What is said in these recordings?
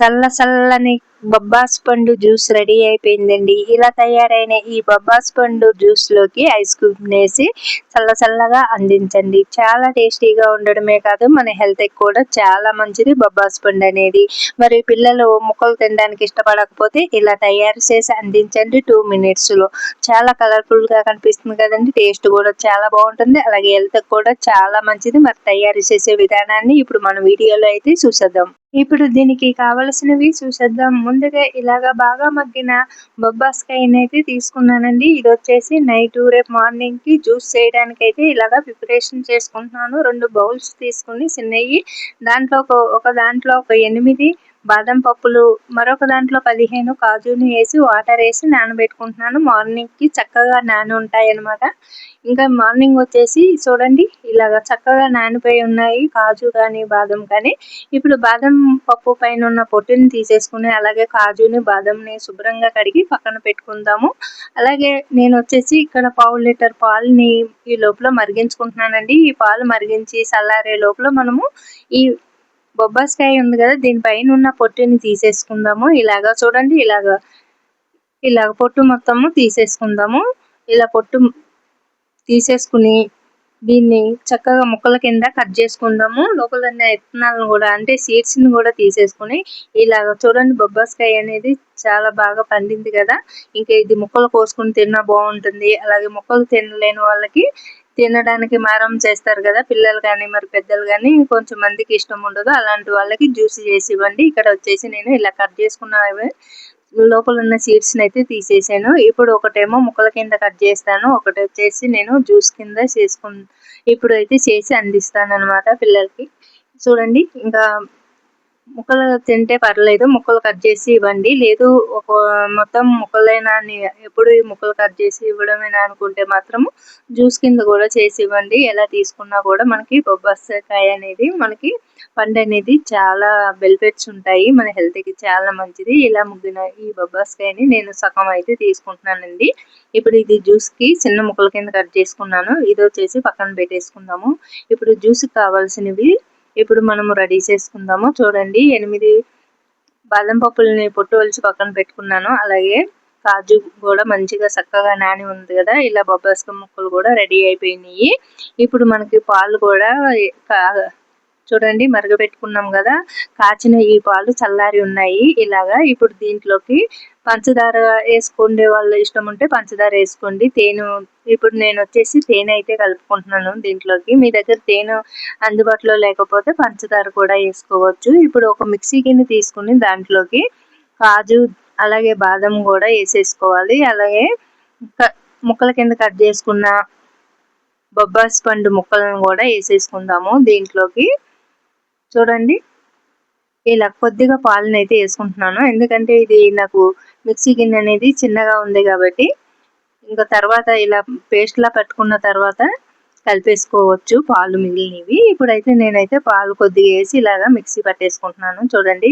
చల్ల చల్లని బొబ్బాస్ పండు జ్యూస్ రెడీ అయిపోయిందండి. ఇలా తయారైన ఈ బొబ్బాస్ పండు జ్యూస్ లోకి ఐస్ క్యూబ్ వేసి చల్ల చల్లగా అందించండి. చాలా టేస్టీగా ఉండడమే కాదు మన హెల్త్ కి కూడా చాలా మంచిది బొబ్బాస్ పండు అనేది. మరి పిల్లలు ముక్కలు తినడానికి ఇష్టపడకపోతే ఇలా తయారు చేసి అందించండి 2 minutes లో. చాలా కలర్ఫుల్ గా కనిపిస్తుంది కదండి. టేస్ట్ కూడా చాలా బాగుంటుంది. అలాగే హెల్త్ కూడా చాలా మంచిది. మరి తయారు చేసే విధానాన్ని ఇప్పుడు మన వీడియోలో అయితే చూసేద్దాం. ఇప్పుడు దీనికి కావలసినవి చూసేద్దాం. ముందుగా ఇలాగా బాగా మగ్గిన బొబ్బాస్కాయని అయితే తీసుకున్నానండి. ఇది వచ్చేసి నైట్ రేపు మార్నింగ్ కి జ్యూస్ చేయడానికి అయితే ఇలాగా ప్రిపరేషన్ చేసుకుంటున్నాను. 2 బౌల్స్ తీసుకుని చిన్నవి ఒక దాంట్లో ఒక 8 బాదం పప్పులు, మరొక దాంట్లో 15 కాజుని వేసి వాటర్ వేసి నానబెట్టుకుంటున్నాను. మార్నింగ్ కి చక్కగా నాని ఉంటాయి అన్నమాట. ఇంకా మార్నింగ్ వచ్చేసి చూడండి ఇలాగా చక్కగా నానిపోయి ఉన్నాయి కాజు కానీ బాదం కానీ. ఇప్పుడు బాదం పప్పు పైన ఉన్న పొట్టుని తీసేసుకుని అలాగే కాజుని బాదంని శుభ్రంగా కడిగి పక్కన పెట్టుకుందాము. అలాగే నేను వచ్చేసి ఇక్కడ 1/2 లీటర్ పాలని ఈ లోపల మరిగించుకుంటున్నానండి. ఈ పాలు మరిగించి చల్లారే లోపల మనము ఈ బొబ్బాస్కాయ ఉంది కదా దీనిపైన ఉన్న పొట్టుని తీసేసుకుందాము. ఇలాగా చూడండి ఇలాగ పొట్టు మొత్తము తీసేసుకుందాము. ఇలా పొట్టు తీసేసుకుని దీన్ని చక్కగా ముక్కల కింద కట్ చేసుకుందాము. లోపల ఉన్న విత్తనాలను కూడా అంటే సీడ్స్ ని కూడా తీసేసుకుని ఇలాగ చూడండి బొబ్బాస్కాయ అనేది చాలా బాగా పండింది కదా. ఇంకా ఇది ముక్కలు కోసుకుని తిన్నా బాగుంటుంది. అలాగే ముక్కలు తినలేని వాళ్ళకి తినడానికి మారం చేస్తారు కదా పిల్లలు కానీ మరి పెద్దలు కానీ కొంచెం మందికి ఇష్టం ఉండదు. అలాంటి వాళ్ళకి జ్యూస్ చేసి ఇవ్వండి. ఇక్కడ వచ్చేసి నేను ఇలా కట్ చేసుకున్న లోపల ఉన్న సీడ్స్ ని అయితే తీసేసాను. ఇప్పుడు ఒకటేమో ముక్కల కింద కట్ చేస్తాను, ఒకటి వచ్చేసి నేను జ్యూస్ కింద ఇప్పుడు అయితే చేసి అందిస్తాను అన్నమాట పిల్లలకి. చూడండి ఇంకా ముక్కలు తింటే పర్లేదు ముక్కలు కట్ చేసి ఇవ్వండి. లేదు ఒక మొత్తం ముక్కలైనా ఎప్పుడు ఈ ముక్కలు కట్ చేసి ఇవ్వడమేనా అనుకుంటే మాత్రం జ్యూస్ కింద కూడా చేసి ఇవ్వండి. ఎలా తీసుకున్నా కూడా మనకి బొబ్బాస్కాయ అనేది మనకి పండు అనేది చాలా బెనిఫిట్స్ ఉంటాయి. మన హెల్త్ కి చాలా మంచిది. ఇలా ముగ్గిన ఈ బొబ్బాస్కాయని నేను సగం అయితే తీసుకుంటున్నానండి. ఇప్పుడు ఇది జ్యూస్ కి చిన్న ముక్కల కింద కట్ చేసుకున్నాను. ఇది వచ్చేసి పక్కన పెట్టేసుకుందాము. ఇప్పుడు జ్యూస్ కి కావాల్సినవి ఇప్పుడు మనము రెడీ చేసుకుందాము. చూడండి 8 బాదం పప్పులని పొట్టు ఒలిచి పక్కన పెట్టుకున్నాను. అలాగే కాజు కూడా మంచిగా చక్కగా నాని ఉంది కదా. ఇలా బొబ్బాస్కాయ ముక్కలు కూడా రెడీ అయిపోయినాయి. ఇప్పుడు మనకి పాలు కూడా చూడండి మరగబెట్టుకున్నాం కదా. కాచిన ఈ పాలు చల్లారి ఉన్నాయి. ఇలాగా ఇప్పుడు దీంట్లోకి పంచదార వేసుకునే వాళ్ళు ఇష్టం ఉంటే పంచదార వేసుకోండి. ఇప్పుడు నేను వచ్చేసి తేనె అయితే కలుపుకుంటున్నాను దీంట్లోకి. మీ దగ్గర తేనె అందుబాటులో లేకపోతే పంచదార కూడా వేసుకోవచ్చు. ఇప్పుడు ఒక మిక్సీ గిన్నె తీసుకుని దాంట్లోకి కాజు అలాగే బాదం కూడా వేసేసుకోవాలి. అలాగే ముక్కల కింద కట్ చేసుకున్న బొబ్బాస్ పండు ముక్కలను కూడా వేసేసుకుందాము దీంట్లోకి. చూడండి ఇలా కొద్దిగా పాలను అయితే వేసుకుంటున్నాను. ఎందుకంటే ఇది నాకు మిక్సీ గిన్నె అనేది చిన్నగా ఉంది కాబట్టి ఇంకా తర్వాత ఇలా పేస్ట్ లా పట్టుకున్న తర్వాత కలిపేసుకోవచ్చు పాలు మిగిలినవి. ఇప్పుడైతే నేనైతే పాలు కొద్దిగా వేసి ఇలాగా మిక్సీ పట్టేసుకుంటున్నాను. చూడండి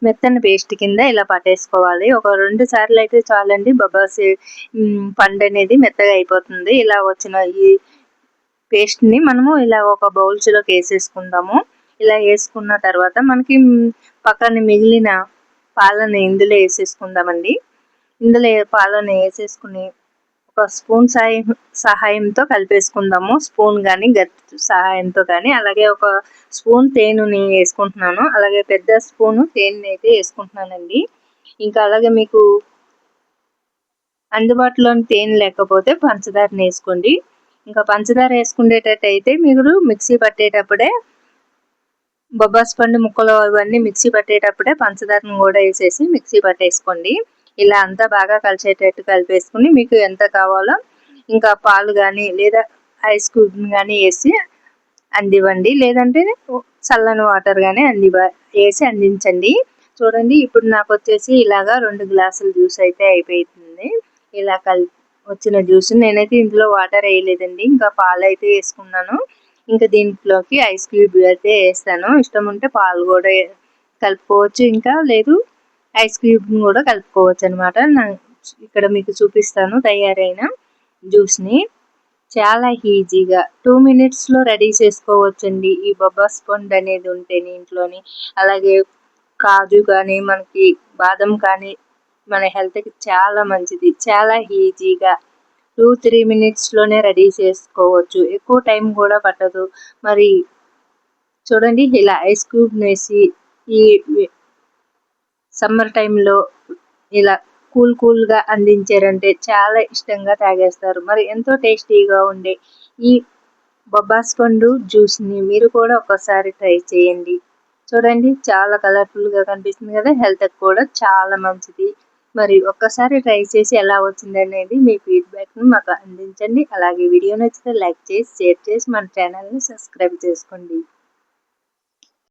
మెత్తని పేస్ట్ కింద ఇలా పట్టేసుకోవాలి. ఒక 2 సార్లు అయితే చాలండి బొబ్బాస్ పండు అనేది మెత్తగా అయిపోతుంది. ఇలా వచ్చిన ఈ పేస్ట్ ని మనము ఇలా ఒక బౌల్స్ లోకి వేసేసుకుందాము. ఇలా వేసుకున్న తర్వాత మనకి పక్కన మిగిలిన పాలని ఇందులో వేసేసుకుందామండి. ఇందులో పాలను వేసేసుకుని ఒక స్పూన్ సహాయంతో కలిపేసుకుందాము. స్పూన్ కానీ గట్టి సహాయంతో కానీ. అలాగే ఒక స్పూన్ తేనెని వేసుకుంటున్నాను. అలాగే పెద్ద స్పూన్ తేనెని అయితే వేసుకుంటున్నానండి. ఇంకా అలాగే మీకు అందుబాటులోని తేనె లేకపోతే పంచదారని వేసుకోండి. ఇంకా పంచదార వేసుకునేటట్టు అయితే మీరు మిక్సీ పట్టేటప్పుడే బొబ్బాస్ పండు ముక్కలు ఇవన్నీ మిక్సీ పట్టేటప్పుడే పంచదారను కూడా వేసేసి మిక్సీ పట్టేసుకోండి. ఇలా అంతా బాగా కలిసేటట్టు కలిపేసుకుని మీకు ఎంత కావాలో ఇంకా పాలు కానీ లేదా ఐస్ క్యూబ్ కానీ వేసి అందివ్వండి. లేదంటే చల్లని వాటర్ కానీ వేసి అందించండి. చూడండి ఇప్పుడు నాకు వచ్చేసి ఇలాగా 2 గ్లాసుల జ్యూస్ అయితే అయిపోతుంది. ఇలా వచ్చిన జ్యూస్ నేనైతే ఇందులో వాటర్ వేయలేదండి. ఇంకా పాలు అయితే వేసుకున్నాను. ఇంకా దీంట్లోకి ఐస్ క్యూబ్ అయితే వేస్తాను. ఇష్టం ఉంటే పాలు కూడా కలుపుకోవచ్చు. ఇంకా లేదు ఐస్ క్యూబ్ కూడా కలుపుకోవచ్చు అనమాట. ఇక్కడ మీకు చూపిస్తాను తయారైన జ్యూస్ ని. చాలా ఈజీగా 2 minutes లో రెడీ చేసుకోవచ్చండి ఈ బొబ్బాస్ పండు అనేది ఉంటే ఇంట్లోని. అలాగే కాజు కానీ మనకి బాదం కానీ మన హెల్త్కి చాలా మంచిది. చాలా ఈజీగా 2-3 మినిట్స్లోనే రెడీ చేసుకోవచ్చు. ఎక్కువ టైం కూడా పట్టదు. మరి చూడండి, ఇలా ఐస్ క్యూబ్ వేసి ఈ సమ్మర్ టైంలో ఇలా కూల్గా అందించారంటే చాలా ఇష్టంగా తాగేస్తారు. మరి ఎంతో టేస్టీగా ఉండే ఈ బొబ్బాస్ పండు జ్యూస్ని మీరు కూడా ఒకసారి ట్రై చేయండి. చూడండి, చాలా కలర్ఫుల్గా కనిపిస్తుంది కదా, హెల్త్కి కూడా చాలా మంచిది. మరి ఒక్కసారి ట్రై చేసి ఎలా వచ్చిందనేది మీ ఫీడ్బ్యాక్ని మాకు అందించండి. అలాగే వీడియో నచ్చితే లైక్ చేసి, షేర్ చేసి మన ఛానల్ని సబ్స్క్రైబ్ చేసుకోండి.